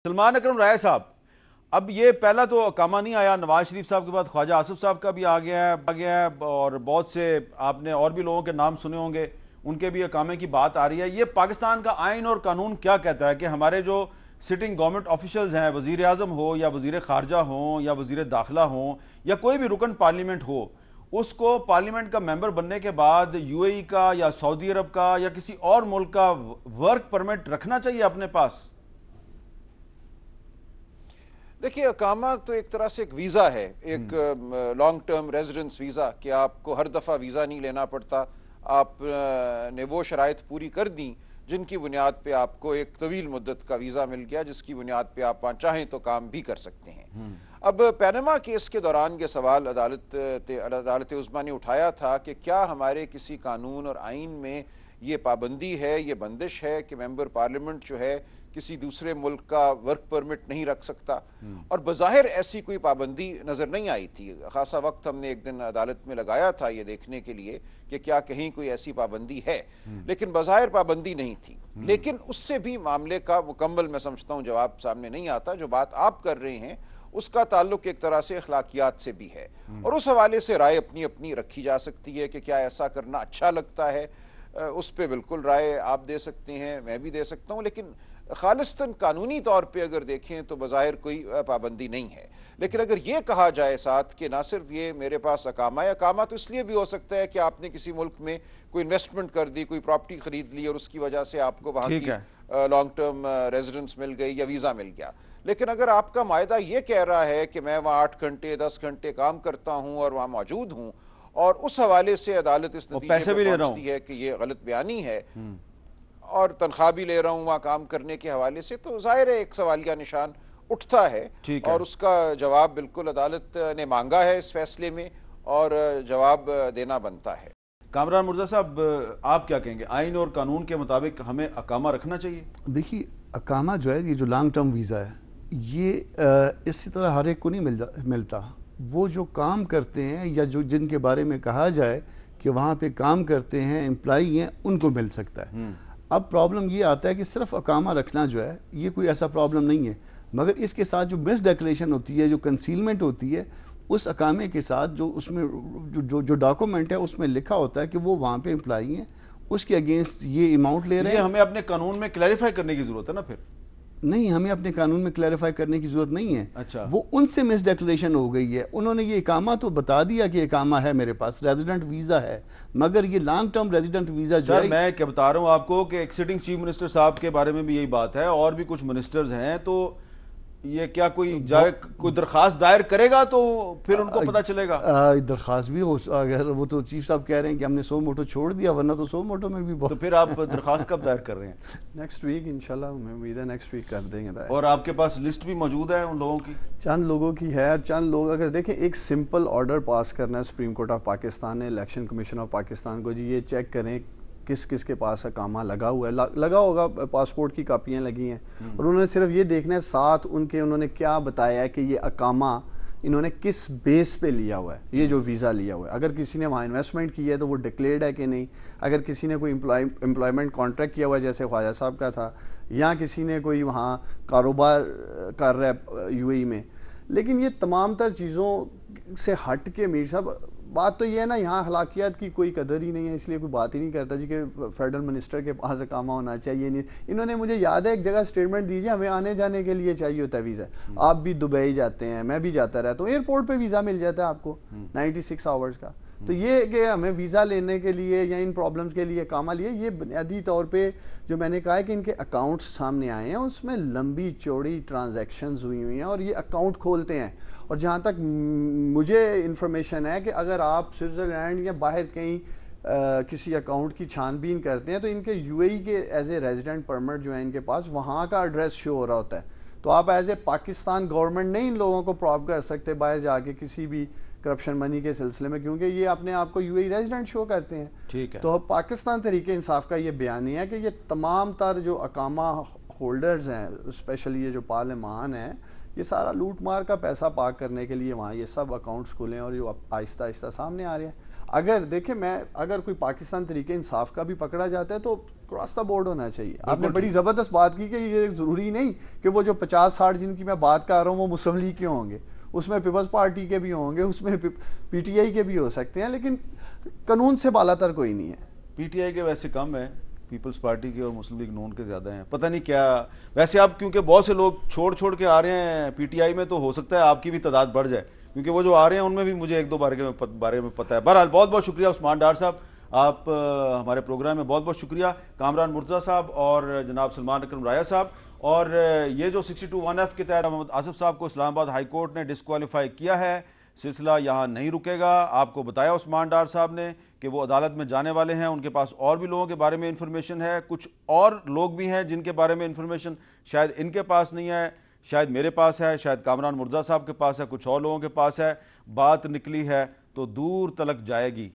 سلمان اکرم رائے صاحب، اب یہ پہلا تو اقامہ نہیں آیا، نواز شریف صاحب کے بعد خواجہ آصف صاحب کا بھی آ گیا ہے اور بہت سے آپ نے اور بھی لوگوں کے نام سنے ہوں گے، ان کے بھی اقامے کی بات آ رہی ہے۔ یہ پاکستان کا آئین اور قانون کیا کہتا ہے کہ ہمارے جو سٹنگ گورنمنٹ آفیشلز ہیں، وزیر اعظم ہو یا وزیر خارجہ ہوں یا وزیر داخلہ ہوں یا کوئی بھی رکن پارلیمنٹ ہو، اس کو پارلیمنٹ کا ممبر بننے کے بعد یو اے ای کا یا سعودی عرب کا یا کسی اور ملک کا ورک پرمٹ رکھنا چاہیے اپنے پاس؟ دیکھیے، اقامہ تو ایک طرح سے ایک ویزا ہے، ایک لانگ ٹرم ریزیڈنس ویزا، کہ آپ کو ہر دفعہ ویزا نہیں لینا پڑتا۔ آپ نے وہ شرائط پوری کر دیں جن کی بنیاد پہ آپ کو ایک طویل مدت کا ویزا مل گیا، جس کی بنیاد پہ آپ وہاں چاہیں تو کام بھی کر سکتے ہیں۔ اب پینما کیس کے دوران یہ سوال عدالت عظمیٰ نے اٹھایا تھا کہ کیا ہمارے کسی قانون اور آئین میں یہ پابندی ہے، یہ بندش ہے کہ ممبر پارلیمنٹ جو ہے کسی دوسرے ملک کا ورک پرمٹ نہیں رکھ سکتا، اور بظاہر ایسی کوئی پابندی نظر نہیں آئی تھی۔ خاصا وقت ہم نے ایک دن عدالت میں لگایا تھا یہ دیکھنے کے لیے کہ کیا کہیں کوئی ایسی پابندی ہے، لیکن بظاہر پابندی نہیں تھی۔ لیکن اس سے بھی معاملے کا مکمل میں سمجھتا ہوں جواب سامنے نہیں آتا۔ جو بات آپ کر رہے ہیں اس کا تعلق ایک طرح سے اخلاقیات سے بھی ہے، اور اس حوالے سے رائے اپنی اپنی رکھی جا سکتی ہے کہ کیا ایسا کرنا اچھا لگتا ہے۔ اس پہ بالکل رائے آپ دے سکتے ہیں، میں بھی دے سکتا ہوں، لیکن خالصتاً قانونی طور پہ اگر دیکھیں تو بظاہر کوئی پابندی نہیں ہے۔ لیکن اگر یہ کہا جائے ساتھ کہ نہ صرف یہ میرے پاس اقامہ ہے، اقامہ تو اس لیے بھی ہو سکتا ہے کہ آپ نے کسی ملک میں کوئی انویسٹمنٹ کر دی، کوئی پراپرٹی خرید لی اور اس کی وجہ سے آپ کو وہاں کی لانگ ٹرم ریزیڈنس مل گئی یا ویزا مل گیا۔ لیکن اگر آپ کا معاہدہ یہ کہہ رہا ہے کہ میں وہاں 8 گھنٹے 10 گھنٹے کام کرتا ہوں اور وہاں موجود ہوں، اور اس حوالے سے عدالت اس نتیجے پہ پہنچتی ہے کہ یہ غلط بیانی ہے اور تنخواہ بھی لے رہا ہوں وہاں کام کرنے کے حوالے سے، تو ظاہر ہے ایک سوالیہ نشان اٹھتا ہے، اور اس کا جواب بالکل عدالت نے مانگا ہے اس فیصلے میں، اور جواب دینا بنتا ہے۔ کامران مرزا صاحب، آپ کیا کہیں گے؟ آئین اور قانون کے مطابق ہمیں اقامہ رکھنا چاہیے؟ دیکھیے، اقامہ جو ہے، یہ جو لانگ ٹرم ویزا ہے، یہ اسی طرح ہر ایک کو نہیں ملتا۔ وہ جو کام کرتے ہیں یا جو جن کے بارے میں کہا جائے کہ وہاں پہ کام کرتے ہیں، امپلائی ہیں، ان کو مل سکتا ہے۔ اب پرابلم یہ آتا ہے کہ صرف اقامہ رکھنا جو ہے یہ کوئی ایسا پرابلم نہیں ہے، مگر اس کے ساتھ جو مس ڈیکلیریشن ہوتی ہے، جو کنسیلمنٹ ہوتی ہے، اس اقامے کے ساتھ جو اس میں جو ڈاکومنٹ ہے اس میں لکھا ہوتا ہے کہ وہ وہاں پہ امپلائی ہیں، اس کے اگینسٹ یہ اماؤنٹ لے رہے ہیں۔ یہ ہمیں اپنے قانون میں کلیریفائی کرنے کی ضرورت ہے نا؟ پھر نہیں، ہمیں اپنے قانون میں کلیریفائی کرنے کی ضرورت نہیں ہے۔ اچھا، وہ ان سے مس ڈیکلیریشن ہو گئی ہے۔ انہوں نے یہ اقامہ تو بتا دیا کہ اقامہ ہے میرے پاس، ریزیڈنٹ ویزا ہے، مگر یہ لانگ ٹرم ریزیڈنٹ ویزا جو ہے، سر میں کیا بتا رہا ہوں آپ کو کہ ایک سٹنگ چیف منسٹر صاحب کے بارے میں بھی یہی بات ہے، اور بھی کچھ منسٹرز ہیں، تو یہ کیا کوئی درخواست دائر کرے گا تو پھر ان کو پتہ چلے گا؟ درخواست بھی ہو، اگر وہ تو چیف صاحب کہہ رہے ہیں کہ ہم نے 100 موٹو چھوڑ دیا، ورنہ تو 100 موٹو میں بھی بہت۔ تو پھر آپ درخواست کب دائر کر رہے ہیں؟ نیکسٹ ویک انشاءاللہ، ہمیں امید ہے نیکسٹ ویک کر دیں گے دائر۔ اور آپ کے پاس لسٹ بھی موجود ہے ان لوگوں کی؟ چند لوگوں کی ہے، چند لوگ اگر دیکھیں، ایک سمپل آرڈر پاس کرنا ہے سپریم کورٹ آف پاکستان نے الیکشن کمیشن آف پاکستان کو، جی یہ چیک کریں کس کس کے پاس اقامہ لگا ہوا ہے، لگا ہوگا، پاسپورٹ کی کاپیاں لگی ہیں، اور انہوں نے صرف یہ دیکھنا ہے ساتھ انہوں نے کیا بتایا ہے کہ یہ اقامہ انہوں نے کس بیس پہ لیا ہوا ہے، یہ جو ویزا لیا ہوا ہے۔ اگر کسی نے وہاں انویسٹمنٹ کی ہے تو وہ ڈکلیئرڈ ہے کہ نہیں، اگر کسی نے کوئی امپلائمنٹ کانٹریکٹ کیا ہوا ہے جیسے خواجہ صاحب کا تھا، یا کسی نے کوئی وہاں کاروبار کر رہا ہے یو اے ای میں۔ لیکن یہ تمام تر چیزوں سے ہٹ کے میر صاحب بات تو یہ ہے نا، یہاں اخلاقیات کی کوئی قدر ہی نہیں ہے، اس لیے کوئی بات ہی نہیں کرتا جی کہ فیڈرل منسٹر کے پاس اقامہ ہونا چاہیے۔ نہیں، انہوں نے مجھے یاد ہے ایک جگہ اسٹیٹمنٹ دیجیے، ہمیں آنے جانے کے لیے چاہیے ہوتا ہے ویزا، آپ بھی دبئی جاتے ہیں، میں بھی جاتا رہتا ہوں، ایئرپورٹ پہ ویزا مل جاتا ہے آپ کو 96 آورز کا۔ تو یہ کہ ہمیں ویزا لینے کے لیے یا ان پرابلمس کے لیے اقامہ لیے، یہ بنیادی طور پہ جو میں نے کہا ہے کہ ان کے اکاؤنٹس سامنے آئے ہیں، اس میں لمبی چوڑی ٹرانزیکشنز ہوئی ہیں، اور یہ اکاؤنٹ کھولتے ہیں۔ اور جہاں تک مجھے انفارمیشن ہے کہ اگر آپ سوئٹزرلینڈ یا باہر کہیں کسی اکاؤنٹ کی چھان بین کرتے ہیں تو ان کے یو اے ای کے ایز اے ریزیڈنٹ پرمٹ جو ہے ان کے پاس، وہاں کا ایڈریس شو ہو رہا ہوتا ہے، تو آپ ایز اے پاکستان گورنمنٹ نہیں ان لوگوں کو پراپ کر سکتے باہر جا کے کسی بھی کرپشن منی کے سلسلے میں، کیونکہ یہ اپنے آپ کو یو اے ای ریزیڈنٹ شو کرتے ہیں۔ ٹھیک ہے، تو پاکستان تحریک انصاف کا یہ بیان ہے کہ یہ تمام تر جو اقامہ ہولڈرز ہیں، اسپیشلی یہ جو پارلیمان ہے، یہ سارا لوٹ مار کا پیسہ پاک کرنے کے لیے وہاں یہ سب اکاؤنٹس کھلیں، اور یہ آہستہ آہستہ سامنے آ رہے ہیں۔ اگر دیکھیں اگر کوئی پاکستان تحریک انصاف کا بھی پکڑا جاتا ہے تو کراس دا بورڈ ہونا چاہیے. آپ نے بڑی زبردست بات کی کہ یہ ضروری نہیں کہ وہ جو 50-60 جن کی میں بات کر رہا ہوں وہ مسلم لیگ کے ہوں گے, اس میں پیپلز پارٹی کے بھی ہوں گے, اس میں پی ٹی آئی کے بھی ہو سکتے ہیں, لیکن قانون سے بالا تر کوئی نہیں ہے. پی ٹی آئی کے ویسے کم ہے, پیپلز پارٹی کے اور مسلم لیگ نون کے زیادہ ہیں. پتہ نہیں کیا, ویسے اب کیونکہ بہت سے لوگ چھوڑ کے آ رہے ہیں پی ٹی آئی میں, تو ہو سکتا ہے آپ کی بھی تعداد بڑھ جائے, کیونکہ وہ جو آ رہے ہیں ان میں بھی مجھے ایک دو بارے میں پتہ ہے. بہرحال بہت بہت شکریہ عثمان ڈار صاحب, آپ ہمارے پروگرام میں بہت بہت شکریہ. کامران مرتضیٰ صاحب اور جناب سلمان اکرم رایا صاحب. اور یہ جو 62(1)(f) کے تحت محمد آصف صاحب کو اسلام آباد ہائی کورٹ نے ڈسکوالیفائی کیا ہے, سلسلہ یہاں نہیں رکے گا. آپ کو بتایا عثمان ڈار صاحب نے کہ وہ عدالت میں جانے والے ہیں, ان کے پاس اور بھی لوگوں کے بارے میں انفارمیشن ہے, کچھ اور لوگ بھی ہیں جن کے بارے میں انفارمیشن شاید ان کے پاس نہیں ہے, شاید میرے پاس ہے, شاید کامران مرتضیٰ صاحب کے پاس ہے, کچھ اور لوگوں کے پاس ہے. بات نکلی ہے تو دور تلک جائے گی.